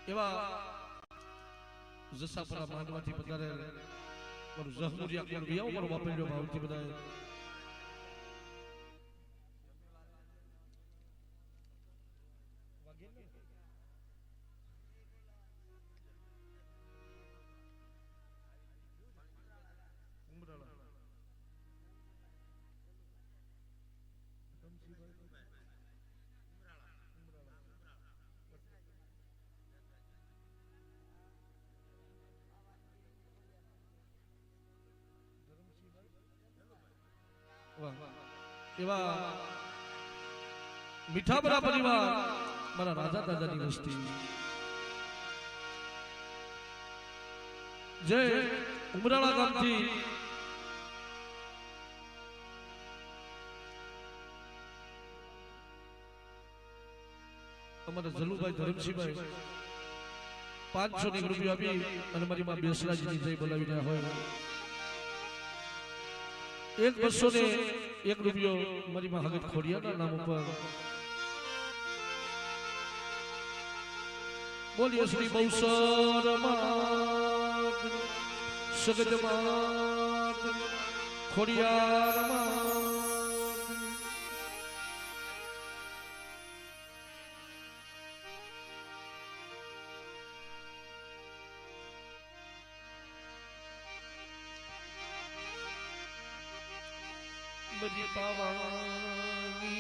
એવા જસાપરા માંડવાથી પધારે મારું જહમુરિયા કોણ વિયાવ મારો બાપેલો ભાવથી બધાએ એવા મીઠાપરા પરિવાર મારા રાજા દાદાની વસ્તી જય ઉમરાળા ગામથી અમારા જલુભાઈ ધરમસિંહભાઈ 500 રૂપિયા આપી અને મારી માં બેસરાજીની જય બોલાવી રહ્યા હોય 201 રૂપિયો મારી માં હગત ખોડિયાના નામ ઉપર બોલીએ શ્રી બહુસર માત સગત માત ખોડિયાર માત બધી પાવાની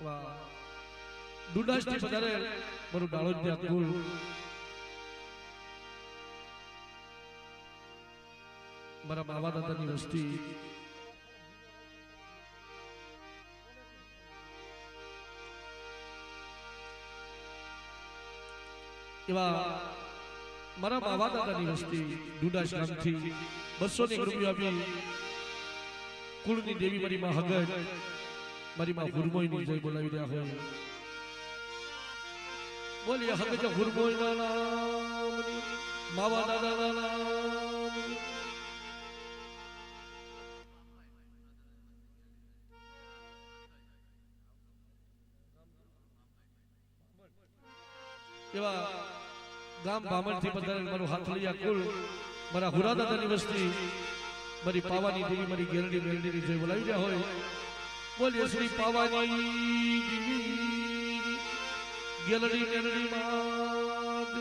વાહ ડુડાસથી પધારે મારું ડાળોદિયા કુલ મારા બાવા દાદાની વસ્તી એવા મારા બાવા દાદાની વસ્તી ડુડાસ ગામથી 201 રૂપિયા આપી કુળની દેવી મારી માં હગત મારી માં હુરમોઈની જય બોલાવી રહ્યા હોય બોલીએ હગત હુરમોઈના નામની માવા દાદાના નામની એવા ગામ ભામણથી પધારેલ મારું હાથલિયા કુલ મારા હુરા દાદાની વસ્તી મારી પાવાની દેવી મારી ગેરડી મેલડીની જય બોલાવી રહ્યા હોય બોલીએ શ્રી પાવાની દેવી ગેરડી મેલડી માત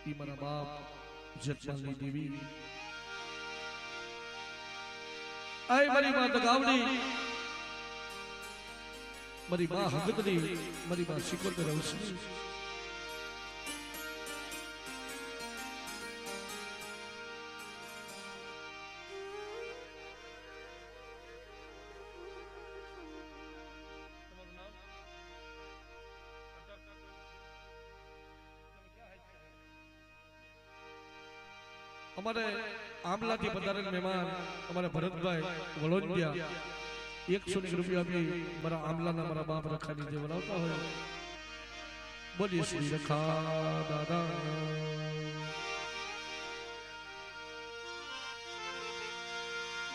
ઈ મારા બાપ જગપાલની દેવી આય મારી માં દગાવડી મારી માં હગતની મારી માં શિકોતર રવસની અમારે આમલાથી પધારેલ મહેમાન અમારા ભરતભાઈ વલોંડિયા 100 રૂપિયા આપી મારા આમલાના મારા બાપ રખાની જે બનાવતા હોય બોલીએ શ્રી રખા દાદા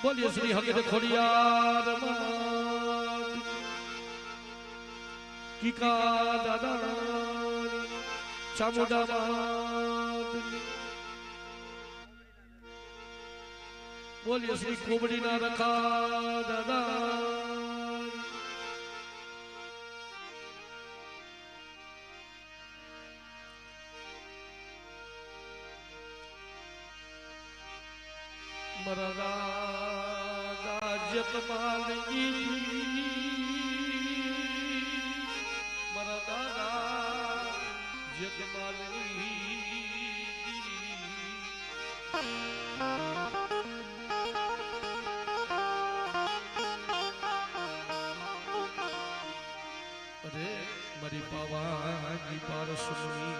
બોલીએ શ્રી હગત ખોડિયાર માત કીકા દાદા ચામુંડા માત બોલીએ શ્રી કોબડીના રખા દાદા મારા રાજા જગમાલની મારા દાદા જગમાલની મારી પાવાની પારસુની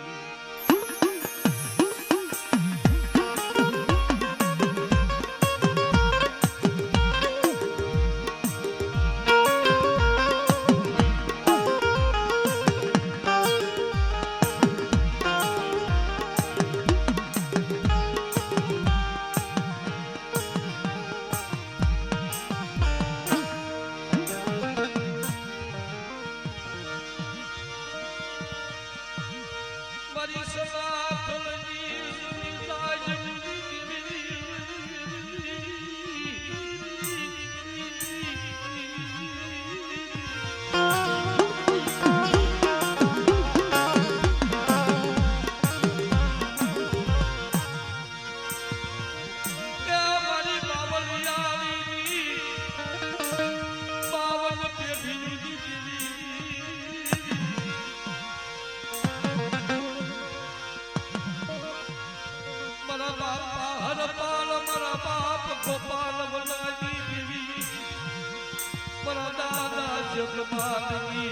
મારા દાદા જગમાલની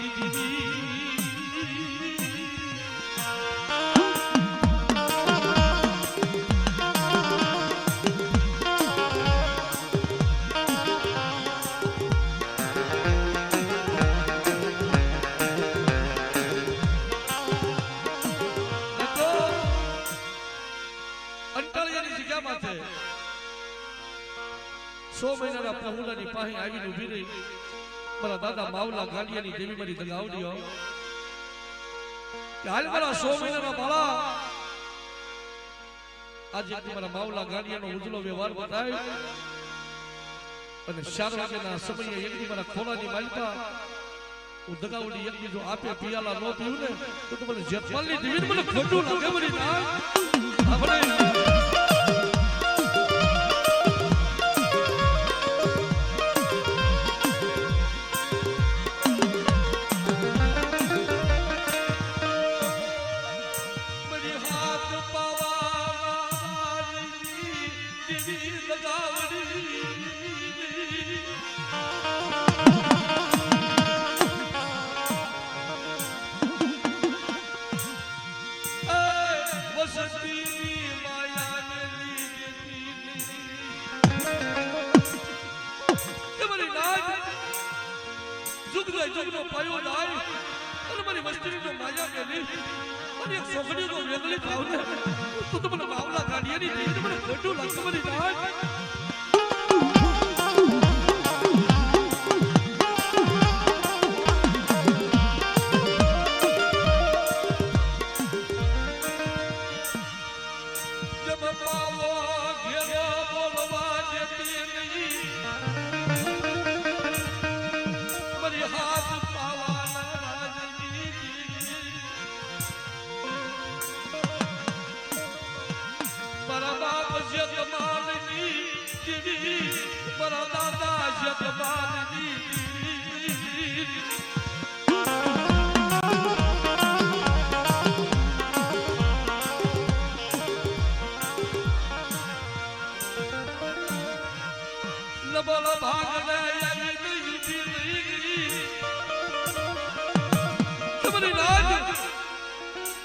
છે 100 મહિનાના પહુલાની પાસે આવીને ઊભી રહી મારા દાદા માવલા ગાંડિયાની દેવી મારી દગાવડીઓ કે હાલ મારા 100 મહિનાના બાળા આજે મારા માવલા ગાંડિયાનો ઉજળો વ્યવહાર બતાય અને 4 વાગ્યાના સમયે એકની મારા ખોલાની માલિકા હું દગાવડી એકની જો આપે પિયાલા ન પીવું ને તો મને જેતમાલની દેવીને મને ખોટું લાગે મારી ના આપણે જગનો પાયો જાય અને મારી વસ્તીની માયા કેલી અને એક છોકરી નો વેગલી ભાવ ને તો મને માવલા ગાડીની દેવી મને ખોટું લાગે મારી ના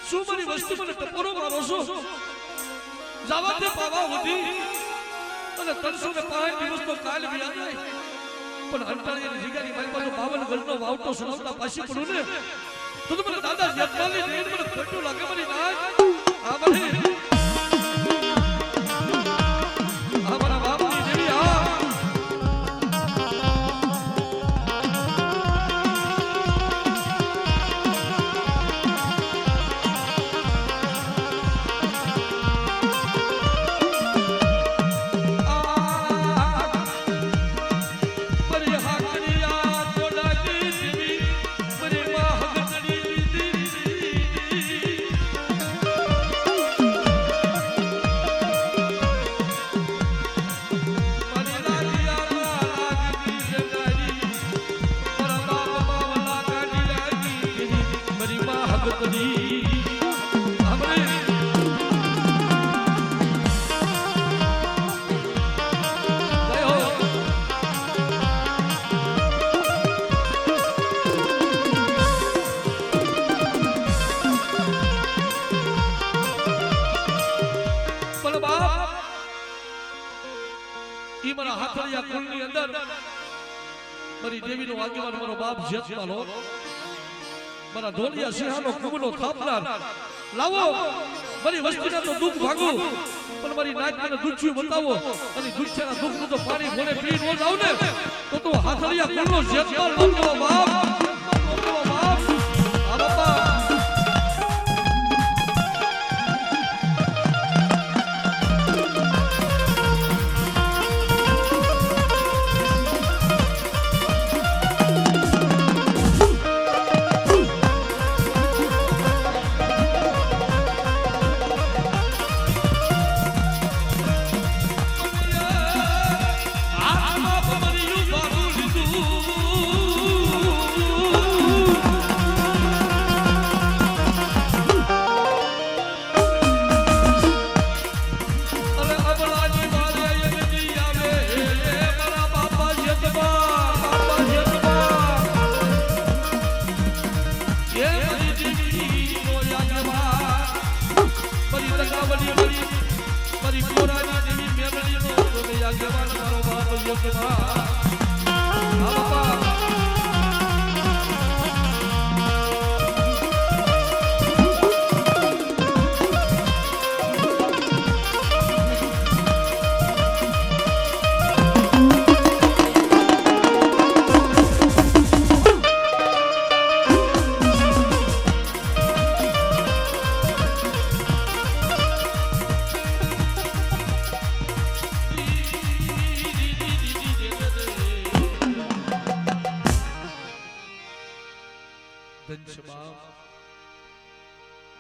સુમરી વસ્તુ મને ટપોરો મારો છો જવા દે પાવા હોતી અને 305 દિવસનો કાલ વ્યા જાય પણ અંટાળીની જગ્યાની મારી પાસે 52 ગણનો વાવટો સુનાવતા પાછી પડું ને તો મને દાદા જેતમાલની દેવીને મને ખોટું લાગે મારી ના આ મને આ મારા બાપની દેવી આ કુલની અંદર મારી દેવીનો આગેવાન મારો બાપ જેતમાલો મારા ધોલિયા સિંહાનો કુમનો થાપનાર લાવો મારી વસ્તીના તો દુઃખ ભાગો પણ મારી નાચને દુચ્છું બતાવો અને દુચ્છાના દુઃખનું તો પાણી ઘોડે પી ન જાવ ને તો હાથળિયા કુલનો જેતમાલ નામનો બાપ આ બાપા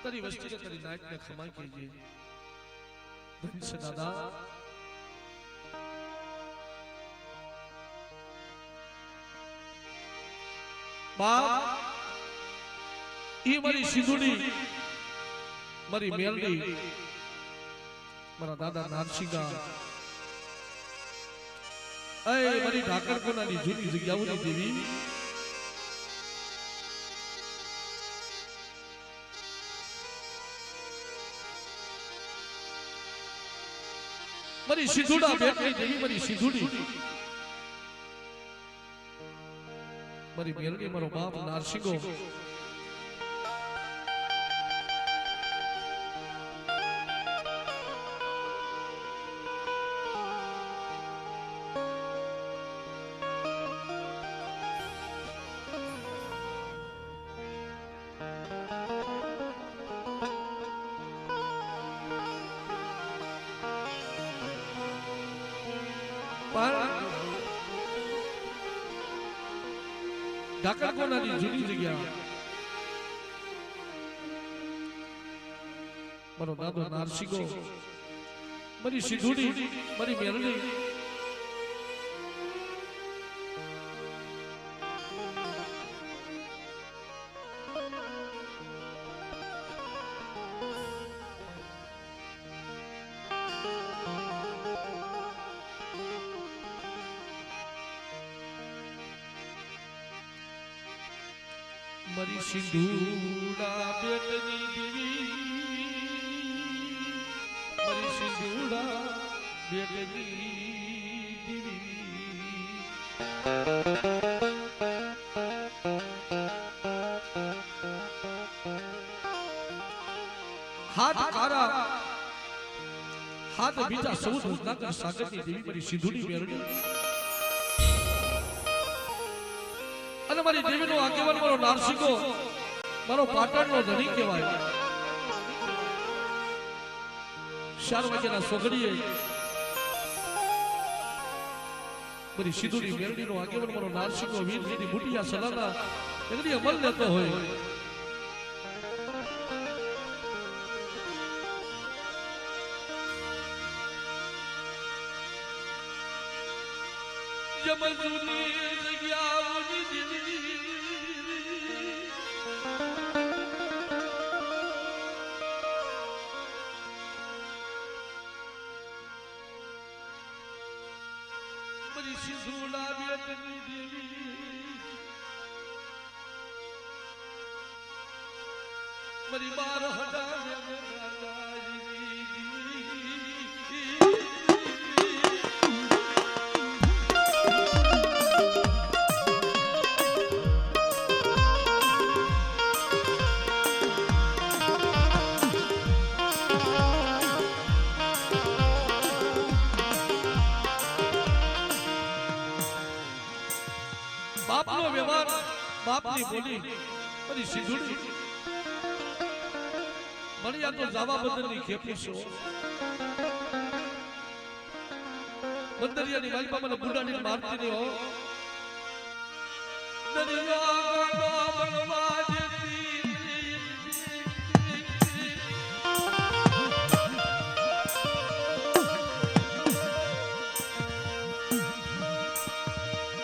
તારી વસ્તીને તારી નાયકને ખમા કીજે ધનસ દાદા બાપ ઈ મારી સિંધુડી મારી મેલડી મારા દાદા નાનસિંગા એ મારી ઢાકર કોનાની જૂની જગ્યાઓની દેવી મારી સિંધુડા બેટની દેવી મારી સિંધુડી મારી મેલડી મારો બાપ નારસિંગો ઢાકર કોનાની જૂની જગ્યા મારો દાદો નારસિંગો મારી સિંધુડી મારી મેલડી મારી સિંધુડા બેટની દેવી મારી સિંધુડા બેટની દેવી હાથ કારા હાથ બીજા સૌ રત્નાકર સાગરની દેવી મારી સિંધુડી મેળવી અને મારી દેવીનો આગેવાન મારો નારસિંગો મારો પાટણનો ધણી કહેવાય 4 વાગ્યાના સોગડીએ મારી સિંધુડી મેરડીનો આગેવાન મારો નારસિંગો વીરજીની બુટિયા સલાના એકડી અમલ લેતો હોય જમજુની જગ્યાઓની દેવી મારી સિંધુડા બેટની દેવી મારી બાર હટાવે બાપનો વ્યવહાર બાપની બોલી મારી સિંધુડી મણિયા તો જાવા બદલની ખેપી છો બંદરિયાની માલપા મને બુડાની મારતી નહીં હો દરિયા ગોડો બનવા જતી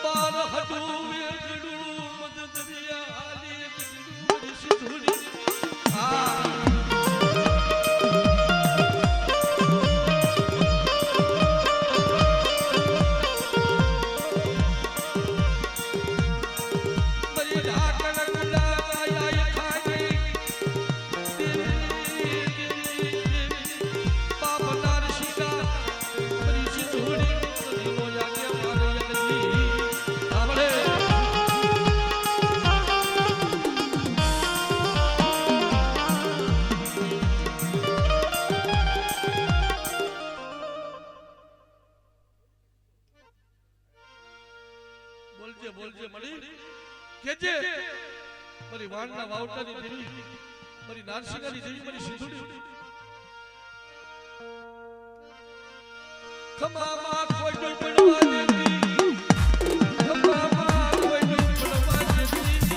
બાર હટું જે મળી કે જે મારી વાણના વાવટાની દેવી મારી નારસિંગાની દેવી મારી સિંધુડી ખમામાં કોઈ ડોલ પડવા દેતી ખમામાં કોઈ ડોલ પડવા દેતી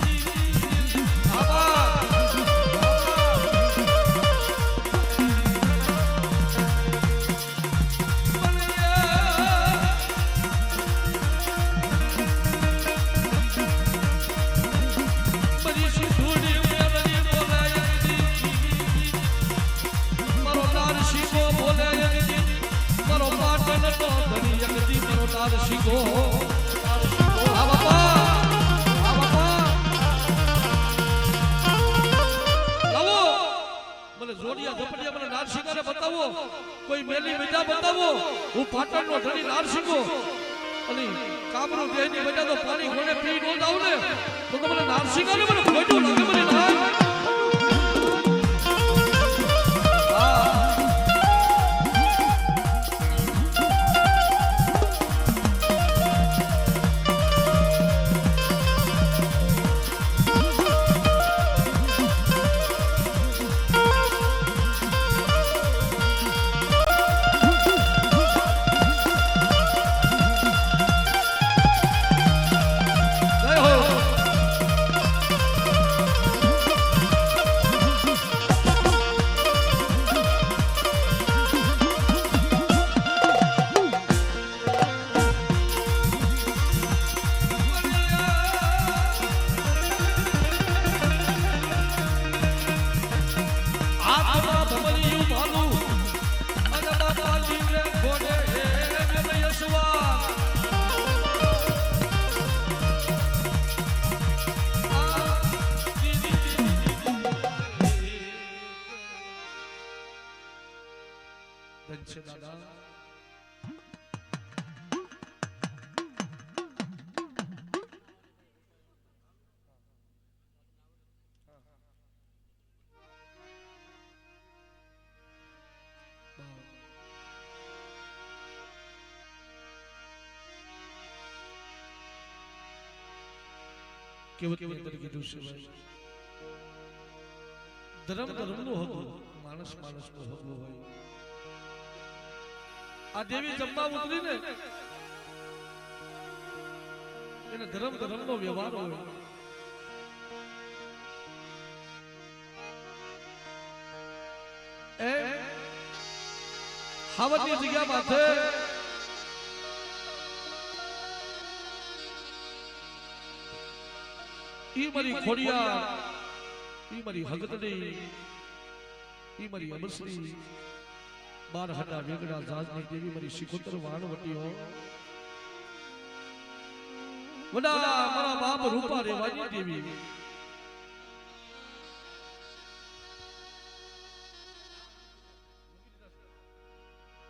આવા શીખો આ બાપા લાવો મને જોડિયા ઝપડિયા મને નારસિંગાને બતાવો કોઈ મેલી મજા બતાવો હું પાટણનો ધણી નારસિંગો અને કામરૂ દેહની મજા તો પાણી ઘોડે પી નો જાવ ને તો મને નારસિંગાને મને ખોટું લાગે મને ના કેવત કેવત કીધું છે ભાઈ ધર્મ ધર્મનો હક માણસ માણસનો હક હોય આ દેવી જમવા ઉતરીને એને ધર્મ ધર્મનો વ્યવહાર હોય એ હાવતની જગ્યા માથે ઈ મારી ખોડિયા ઈ મારી હગતડી ઈ મારી અમસરી બાર હટા વેગડા જાજની દેવી મારી શિકોતર વાણવટી હો વડા મારા બાપ રૂપા રેવાની દેવી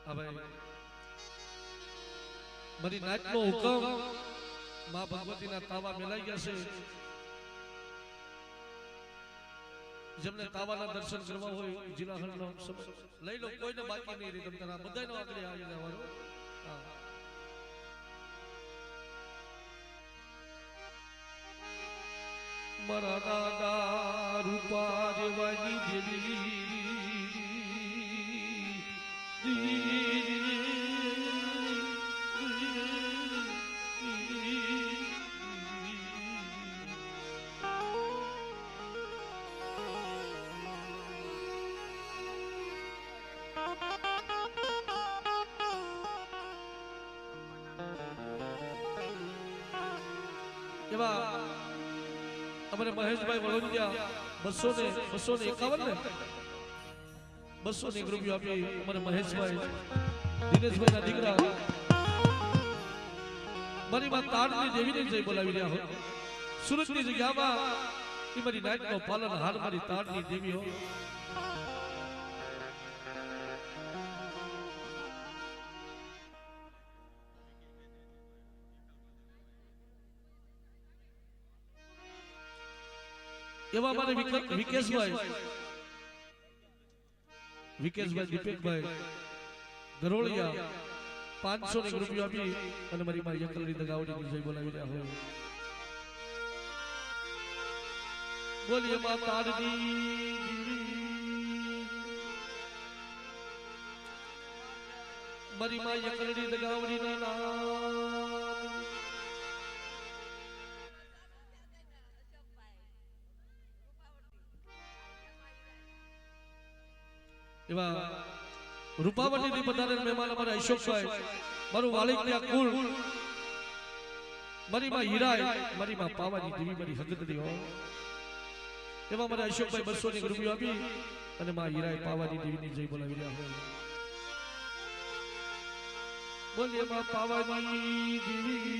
હવે મારી નાચનો હુકમ માં ભગવતીના તાવા મેલાઈ ગયા છે જેમને તાવાના દર્શન કરવા હોય જિલ્લાહરનો લઈ લો કોઈને બાકી નહીં રહી તમતારા બધાયનો આગળ આવી જવાનો મારા દાદા રૂપા રેવાની દેવી અમારે મહેશભાઈ વળોડિયા 251 ને 201 રૂપિયા આપી અમારે મહેશભાઈ દિનેશભાઈ ના દીકરા મારી માં તાડની દેવીને જઈ બોલાવી રહ્યા હો સુરતની જગ્યામાં એ મારી નાઈટનો પાલન હાર મારી તાડની દેવી હો એવા મારે વિકેશભાઈ દીપકભાઈ ગરોળિયા 500 રૂપિયા આપી અને મારી યકલની દગાવડીની જય બોલાવી રહ્યા હોય બોલીએ માં તારની મારી માં યકલડી દગાવડી ના નામ એવા રૂપાવટી ની બધાને મહેમાન અમારા અશોકભાઈ મારું વાલિકના કુલ મારી માં હીરાય મારી માં પાવાની દેવી મારી હકતરી હો એવા મારા અશોકભાઈ 200 ની રૂપિયો આપી અને માં હીરાય પાવાની દેવીની જય બોલાવી રહ્યા હોય બોલીએ માં પાવાની દેવી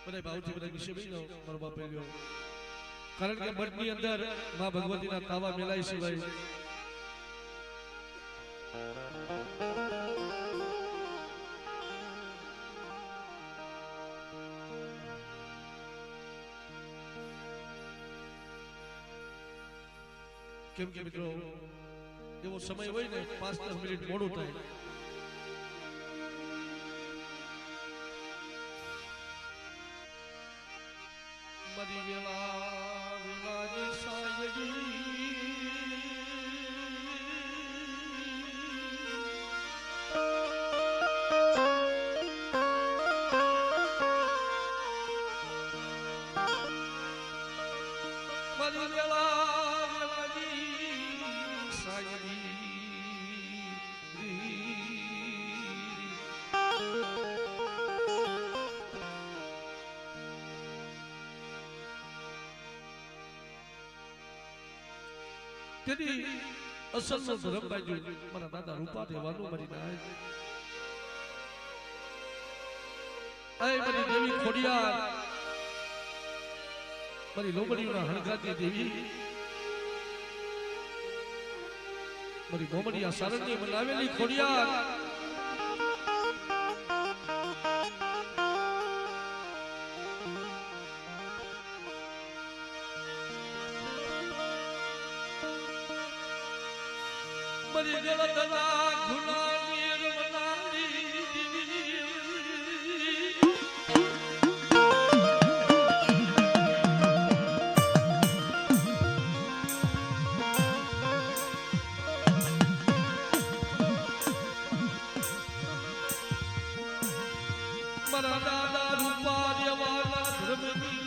બધા ભાવજી બધા વિશે ભાઈ મારો બાપ ગયો કારણ કે મઠની અંદર માં ભગવતીના તાવા મેલાય છે ભાઈ કેમ કે મિત્રો એવો સમય હોય ને 5-10 મિનિટ મોડું થાય મારી વેલા વેલાની સાયડી મારી વેલા વેલાની સાયડી તેની અસલનો ધર્મ બાજુ મારા દાદા રૂપા દેવાનું મારી નાય એ મારી દેવી ખોડિયાર મારી લોમડીઓના હણગાતી દેવી મારી ગોમડિયા સારણની બનાવેલી ખોડિયાર મારી ગળતના ગુનાની રમનારી મારા દાદા રૂપા દેવાના ધર્મની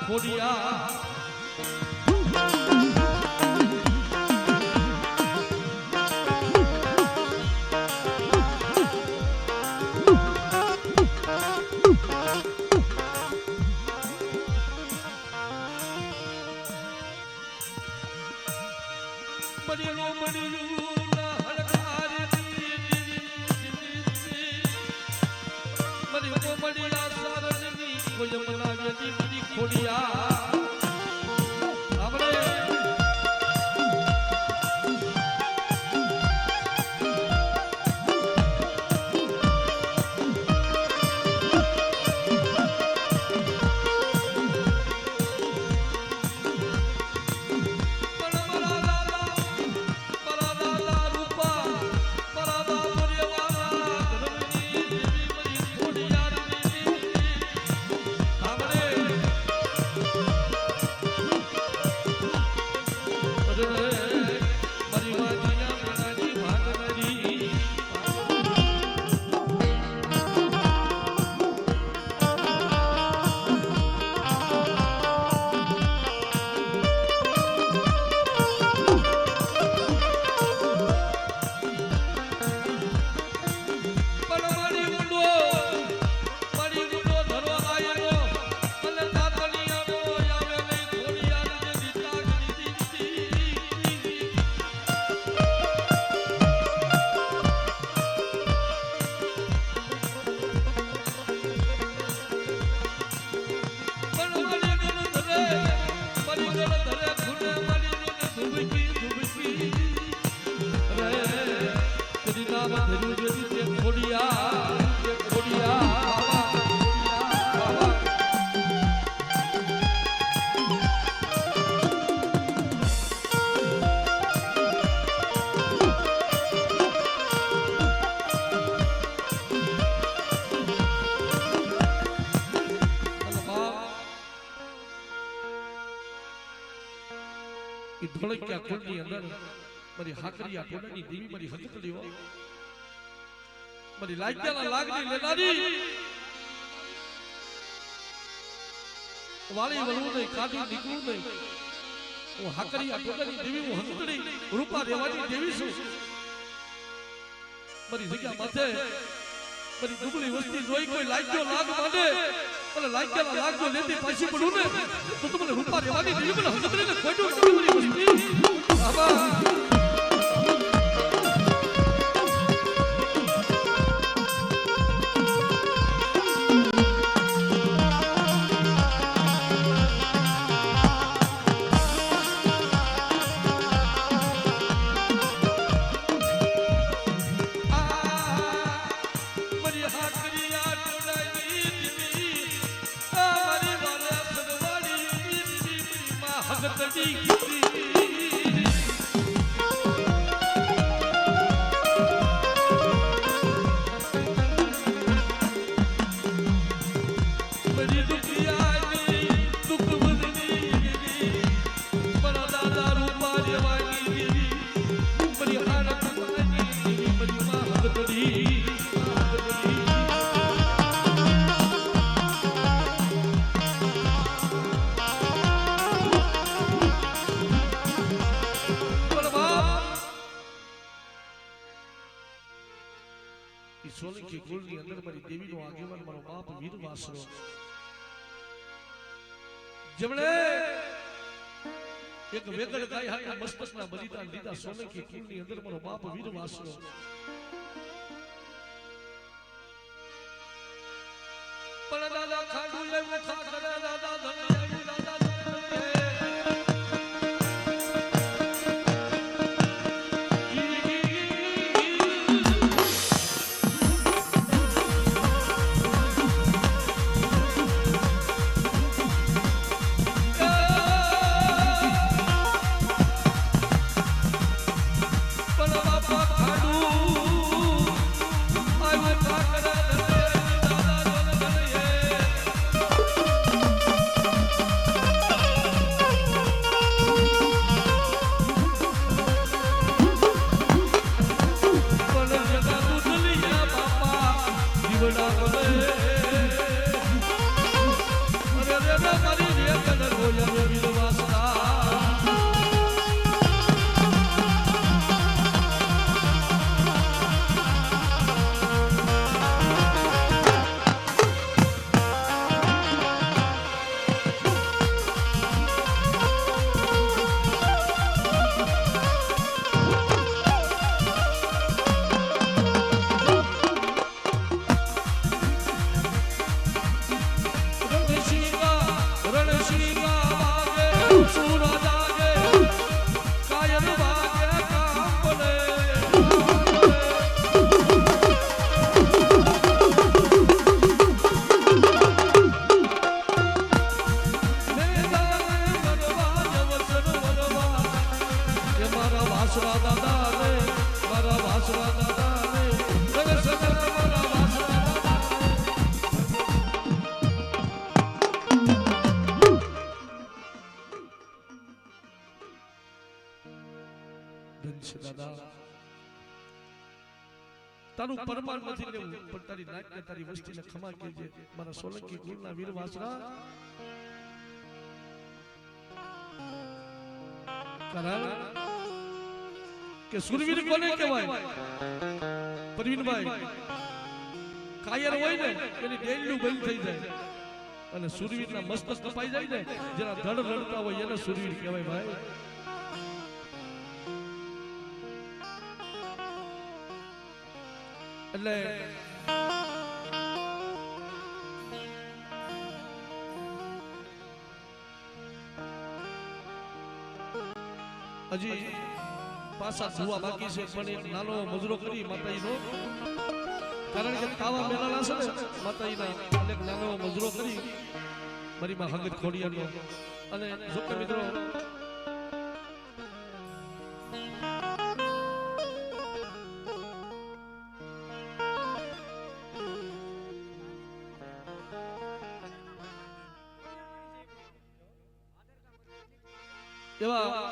ખોડિયા બનેલો બન્યું ના હળકારી બને કોમડિયા સારણની કોઈ મનાવી હતી ખોડિયા આપણે કે ધોળકિયા કુળની અંદર મારી હાકરિયા ટોળાની દેવી મારી હકતલીઓ મારી લાગ્યાના લાગની લેનારી વાળી વળવું નહીં કાઢી નીકળવું નહીં હું હાકરિયા ટોળાની દેવી હું હકતલી રૂપા રેવાની દેવી છું મારી જગ્યા માથે મારી દુબળી વસ્તી જોઈ કોઈ લાગ્યો લાગ માંડે મને લાગ્યાના લાગ જો લેતી પાછી પડું ને તો મને રૂપા રેવાની દેવી મને હકતલીને ખોટું મારી વસ્તી આબા સોલંકી કુળની અંદર મારી દેવીનો આગેવાન મારો બાપ વીર વાસરો જેમણે એક વેગળ ગાય હાથે મસ્તકના બલિદાન દીધા સોલંકી કુળની અંદર મારો બાપ વીર વાસરો પણ દાદા ખાડુ લેવું ખા કરે દાદા ધન આવ્યું દાદા તારું પરમાન નથી લેવું પણ તારી નાક ને તારી વસ્તીને ખમા કેજે મારા સોલંકી કુળના વીર વાસરા કારણ કે સુરવીર કોને કહેવાય પ્રવીણભાઈ કાયર હોય ને એની ડેલનું બંધ થઈ જાય અને સુરવીરના મસ્તક કપાઈ જાય ને જેના ધડ રડતા હોય એને સુરવીર કહેવાય ભાઈ એટલે હજી પાછા ધુવા બાકી છે પણ એક નાનો મજરો કરી માતાજીનો કારણ કે કાવા મેલાના છે ને માતાજીના એક નાનો મજરો કરી મારી માં હંગત ખોડિયાનો અને જો કે મિત્રો એવા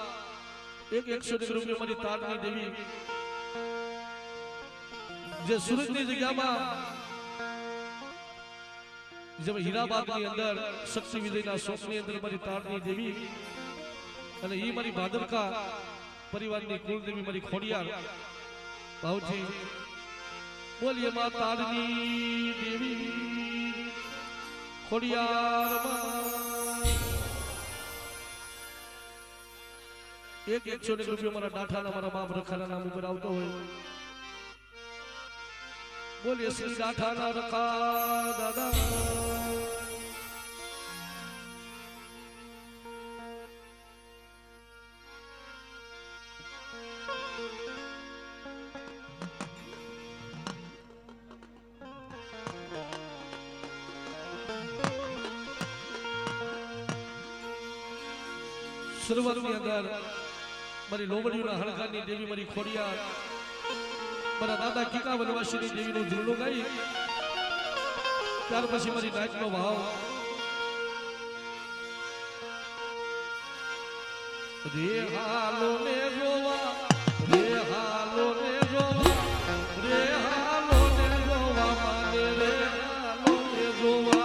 એક 101 રૂપિયા મારી તારની દેવી જે સુરતની જગ્યામાં જેમ હીરાબાદની અંદર શક્તિ વિજયના શોકની અંદર મારી તારની દેવી અને એ મારી ભાદરકા પરિવારની કુળદેવી મારી ખોડિયાર ભાવજી બોલીએ માં તારની દેવી ખોડિયાર એક 101 રૂપિયા મારા ડાઠાના મારા બાપ રખાના નામ ઉપર આવતો હોય બોલીએ શ્રી ડાઠાના રખા દાદા શરૂઆતની અંદર મારી લોબડીઓના હણકારની દેવી મારી ખોડિયાર મારા દાદા કીકા વનવાસીની દેવીનું ઝૂલણું ગાઈ ત્યાર પછી મારી નાચનો ભાવ રે હાલો ને રોવા રે હાલો ને રોવા રે હાલો ને રોવા માને રે હાલો ને રોવા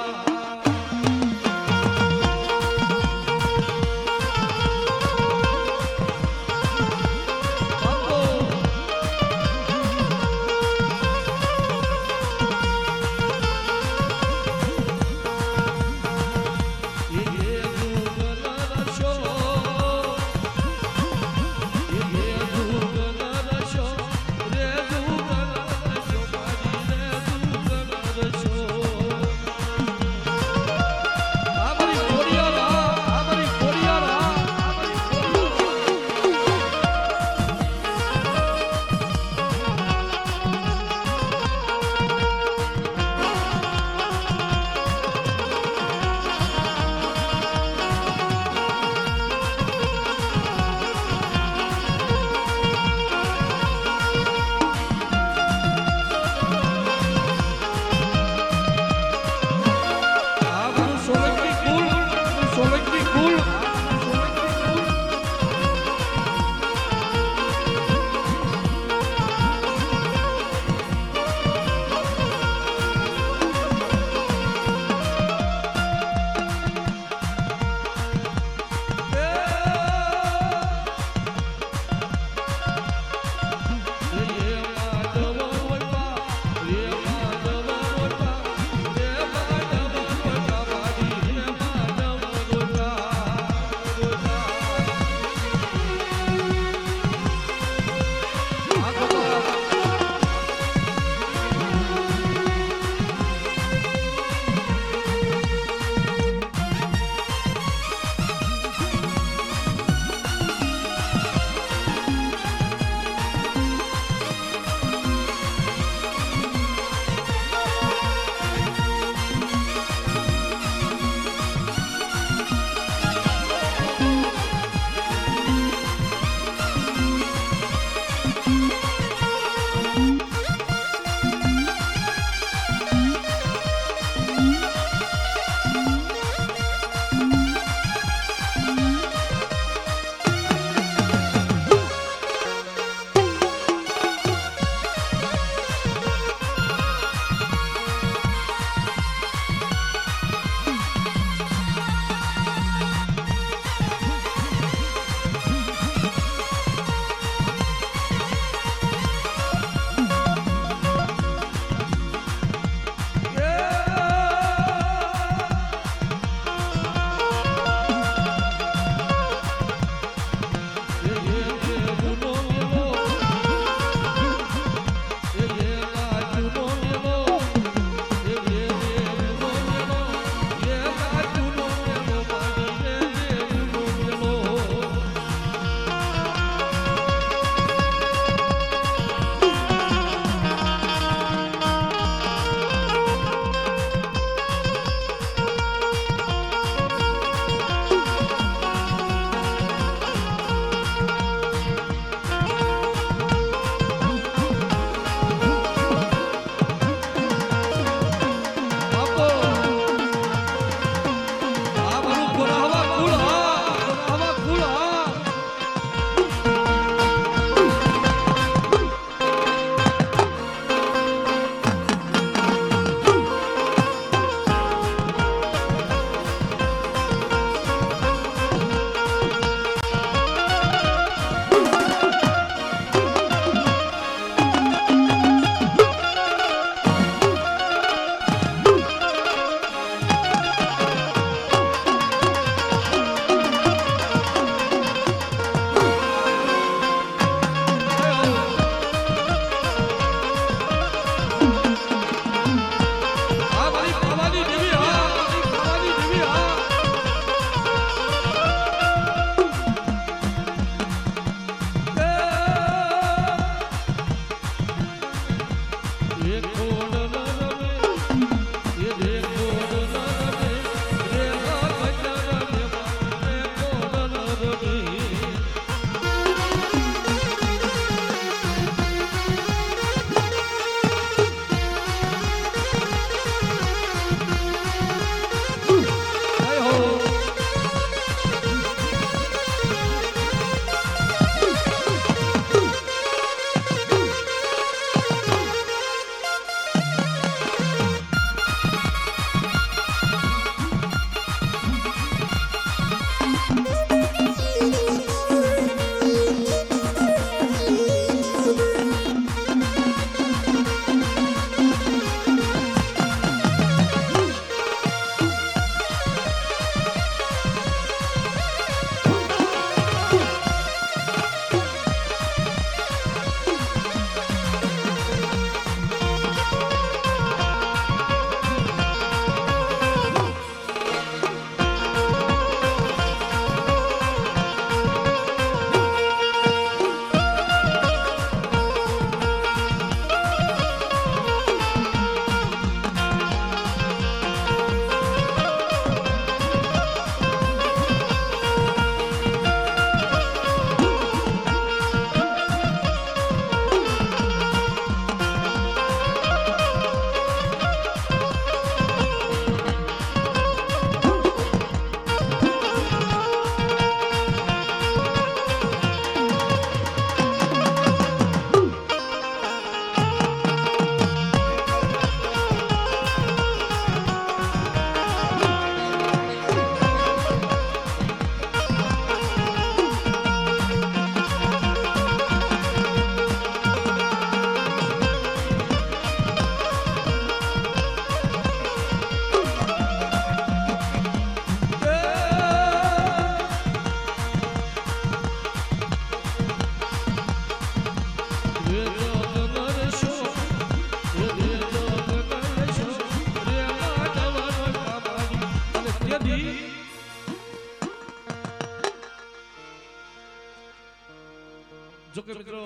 જો કે મિત્રો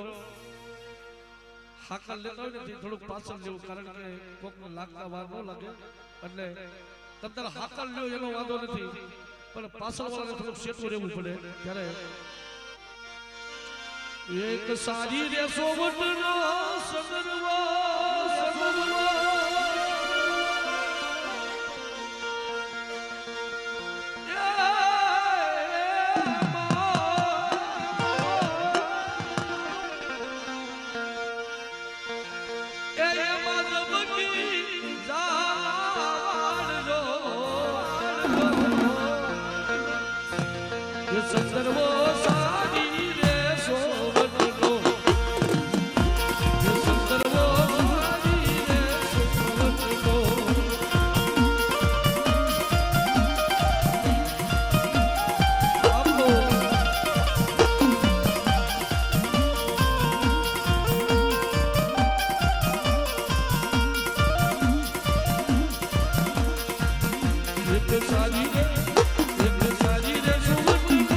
હાકલ લેતા હોય ને થોડુંક પાછળ લેવું, કારણ કે કોકને લાગતા વાર ન લાગે, એટલે તમે હાકલ લ્યો એનો વાંધો નથી, પણ પાછળ વાળાને થોડુંક સેટું રહેવું પડે. ત્યારે એક સારી રે સોવટનો સગરવો સગરવો સારી રે સોવટનો સગરવો સારી રે સોવટનો આપો એક સારી રે સોવટનો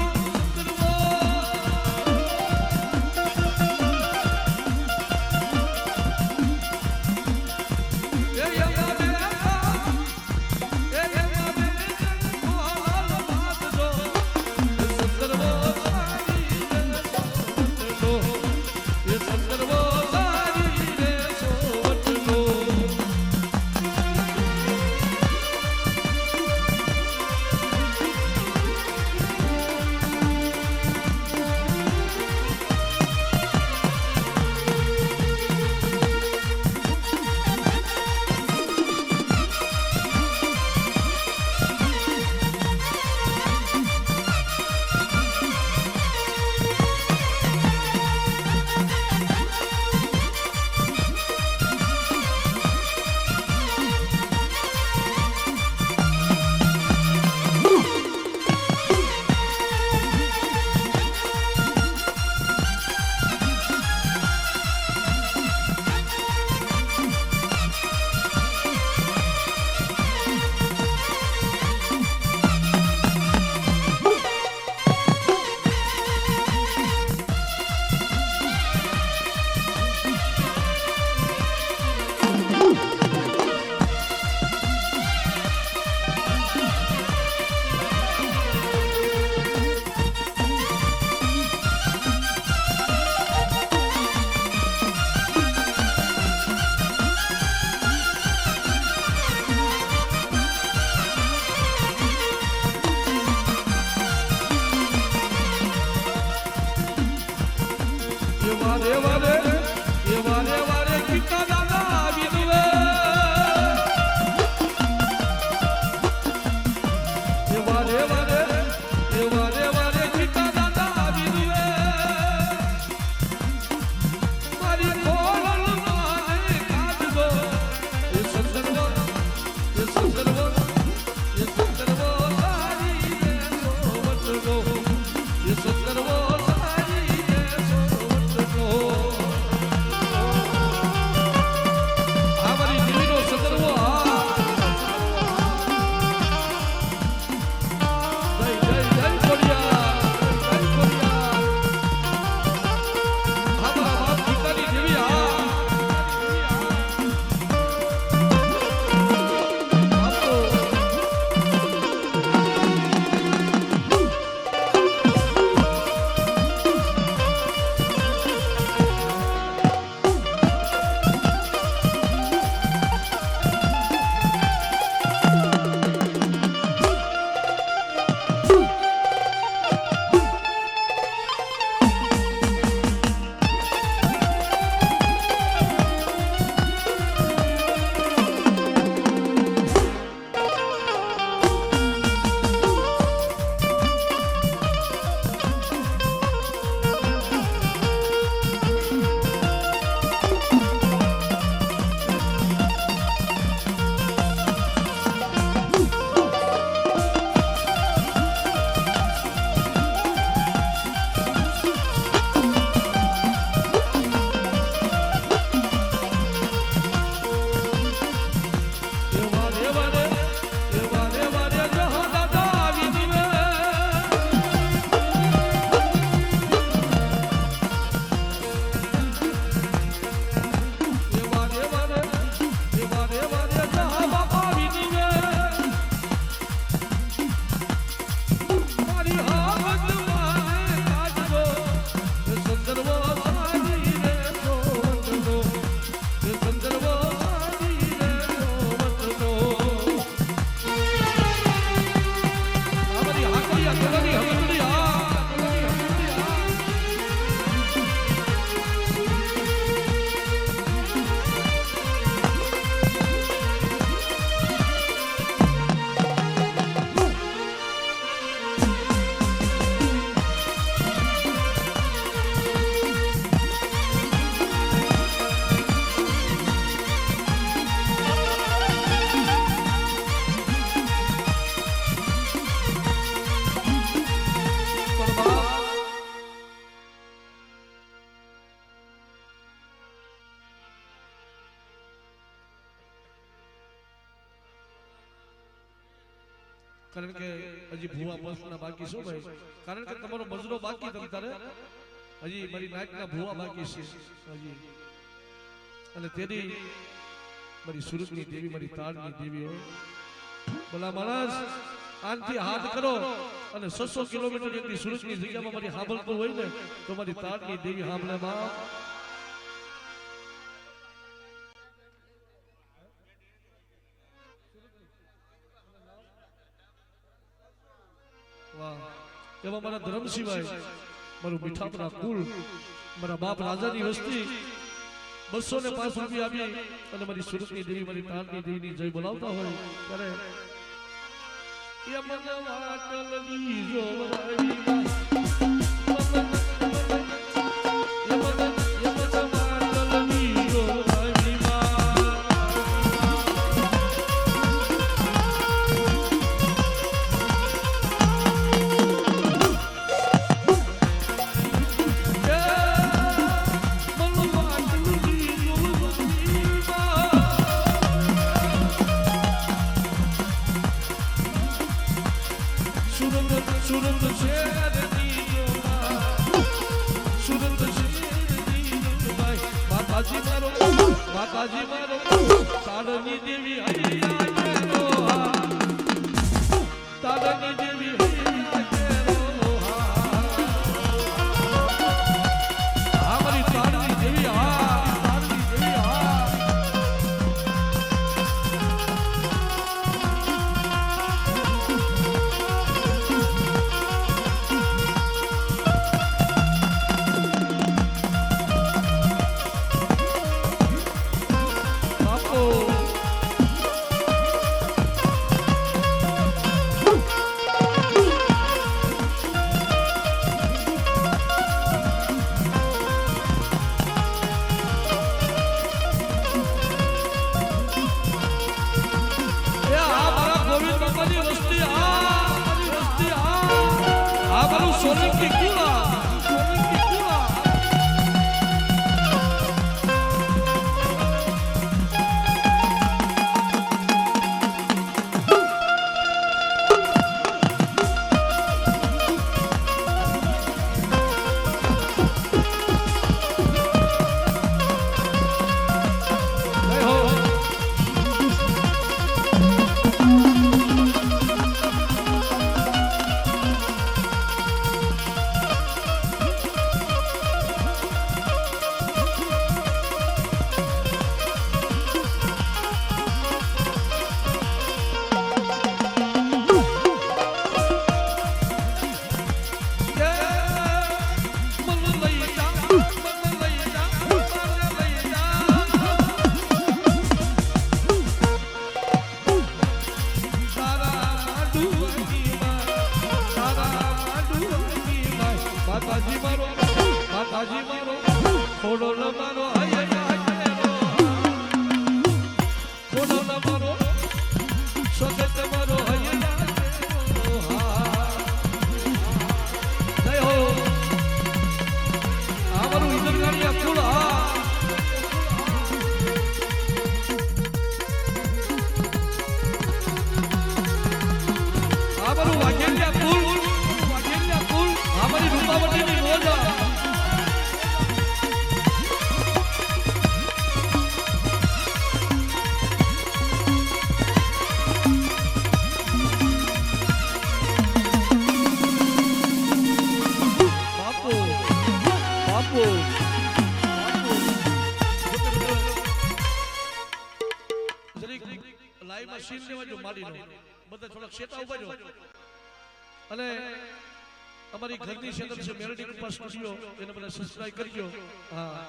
આ ગોલાની હમકડી આ કારણ કે હજી ભૂવા બસના બાકી શું ભાઈ કારણ કે તમારો મજરો બાકી તમ તારે હજી મારી નાટના ભૂવા બાકી છે હજી અને તેરી મારી સુરતની દેવી મારી તાળની દેવી હોય ભલા માણસ આનથી હાથ કરો અને 600 કિલોમીટર જેટલી સુરતની જગ્યામાં મારી સાંભળતું હોય ને તો મારી તાળની દેવી સાંભળે માં એવા મારા ધર્મ સિવાય મારું મીઠાપરા કુલ મારા બાપ રાજાની વસ્તી 205 રૂપિયા આપી અને મારી સુરતની દેવી મારી તારની દેવીની જય બોલાવતા હોય ત્યારે એ મન વાટલની જોવાઈ માતાજી મારો તારની દેવી હૈયા કેરો તારની દેવી હૈયા કેરો હા મારી તારની દેવી હા તારની દેવી હા સોલંકી કુલા માતાજી મારો થોડો ન મારો હૈયા કેરો થોડો ન મારો સ્વગત મારો હૈયા કેરો હા જય હો આ મારું ઇન્દ્રગાડિયા ફૂલ હા આ મારું વાઘેલિયા ફૂલ આ મારી રૂપાવટીની મોજા લાઈવ મશીન લેવા જો મારી લો બધા થોડા શેટા ઉભા જો અને અમારી ઘરની ચેનલ છે મેલોડી કૃપા સ્ટુડિયો, એને બધા સબસ્ક્રાઇબ કરજો. હા,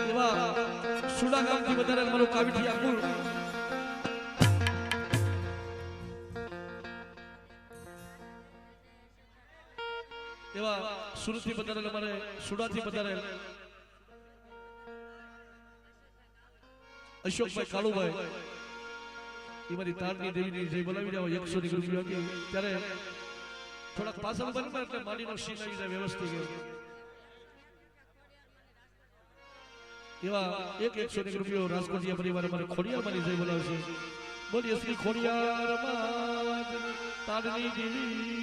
એવા સુડા ગામથી વધારે મારું કાવીઠિયા કુળ, એવા સુરતથી વધારે અમારે સુડાથી વધારે અશોકભાઈ કાળુભાઈ, એ મારી તારની દેવીની જય બોલાવી રહ્યા હોય 100 ની રૂપિયા આપી ત્યારે થોડાક પાછળ બને એટલે માલીનો સીન આવી જાય વ્યવસ્થિત. એવા 100 ની રૂપિયો રાજકોટિયા પરિવાર અમારે ખોડિયારમાંની જય બોલાવશે. બોલીએ શ્રી ખોડિયારમાં તારની દેવી.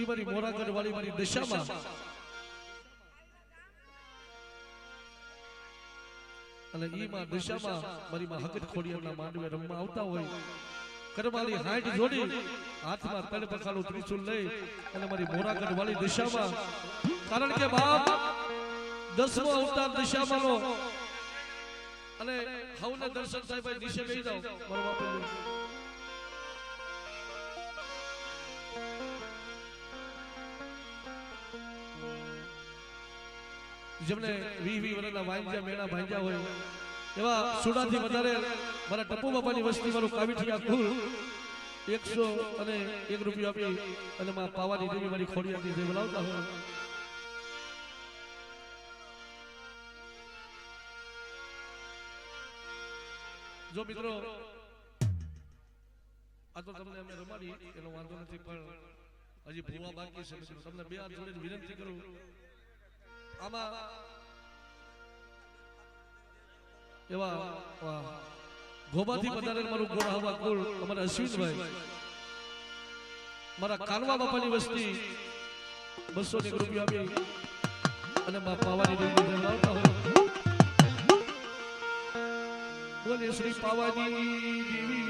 મારી મોરાગઢ વાળી મારી દશામાં અને ઈ માં દશામાં મારી માં હકત ખોડિયારના માંડવે રમવા આવતા હોય, કરમાલી હાઈટ જોડી હાથમાં તળ પખાલું ત્રિશુલ લઈ અને મારી મોરાગઢ વાળી દશામાં, કારણ કે બાપ 10મો અવતાર દશામાંનો અને હવને દર્શન થાય ભાઈ નીચે બેસી જાઓ મારો બાપ. જેમને 20 વર્ષના વાંજા મેળા ભાંજા હોય એવા સુડાથી વધારે મારા ટપુ બાપાની વસ્તી મારું કાવીઠિયા કુલ 101 રૂપિયા આપી અને માં પાવાની દેવી મારી ખોડિયાની જય બોલાવતા હોય. જો મિત્રો આ તો તમને અમે રમાડી એનો વાંધો નથી, પણ હજી ભૂવા બાકી છે. તમને બે હાથ જોડીને વિનંતી કરું, આમાં એવા ગોબાથી પધારે મારું ગોરાહવા કુળ અમારા અશ્વિનભાઈ, મારા કાનવા બાપાની વસ્તી 200 રૂપિયા આપી અને માં પાવાની દેવી લાવતા હોય. બોલે શ્રી પાવાની દેવી.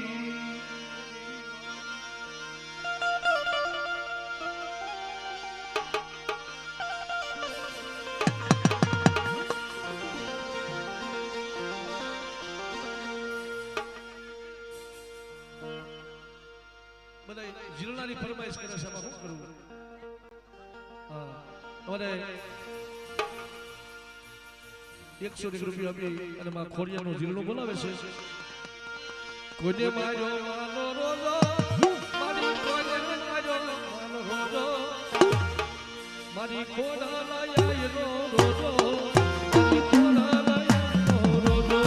જીલનાની ફરમાઈશ કરે છે, શું કરવું? હા, અમારે 100 રૂપિયા આપી અને માં ખોડિયાનું જીલનું બોલાવે છે. કોને માર્યો માનો રોજો, મારી કોને માર્યો માનો રોજો, મારી ખોડા લાયા રોજો, મારી ખોડા લાયા રોજો.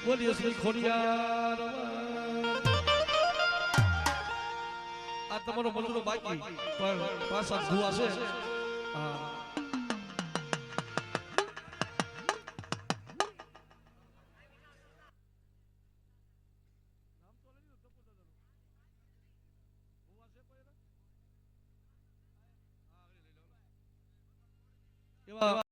બોલીએ શ્રી ખોડિયાર આ તમારો મજૂરો બાકી પણ પાછા ધુઆ છે હા એવા